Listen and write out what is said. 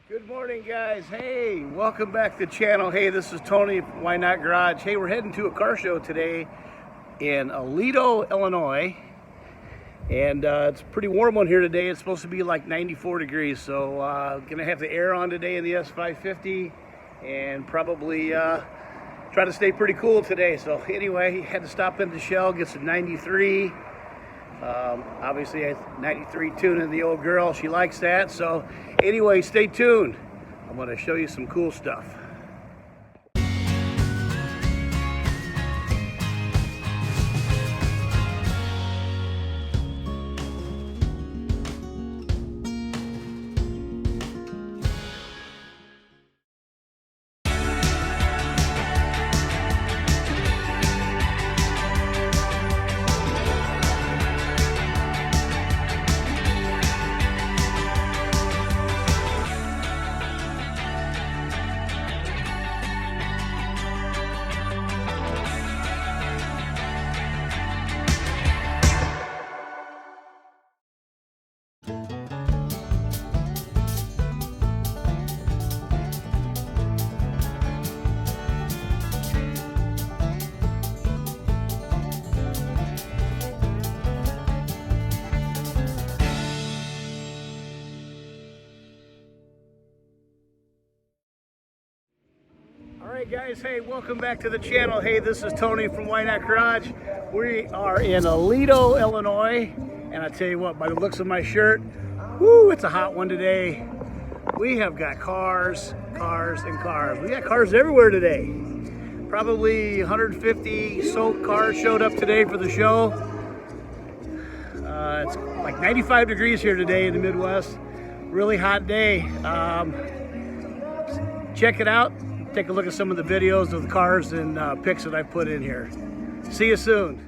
Good morning, guys. Hey, welcome back to the channel. Hey, this is Tony from Why Not Garage. Hey, we're heading to a car show today in Aledo, Illinois. And it's pretty warm on here today. It's supposed to be like 94 degrees. So gonna have the air on today in the S550 and probably try to stay pretty cool today. So anyway, had to stop in the Shell, get some 93. Obviously I 93 tuning the old girl, she likes that. So anyway, stay tuned. I'm going to show you some cool stuff. Alright guys, hey, welcome back to the channel. Hey, this is Tony from Why Not Garage. We are in Aledo, Illinois, and I tell you what, by the looks of my shirt, whoo, it's a hot one today. We have got cars, cars, and cars. We got cars everywhere today. Probably 150 soaked cars showed up today for the show. It's like 95 degrees here today in the Midwest. Really hot day. Check it out. Take a look at some of the videos of the cars and pics that I've put in here. See you soon.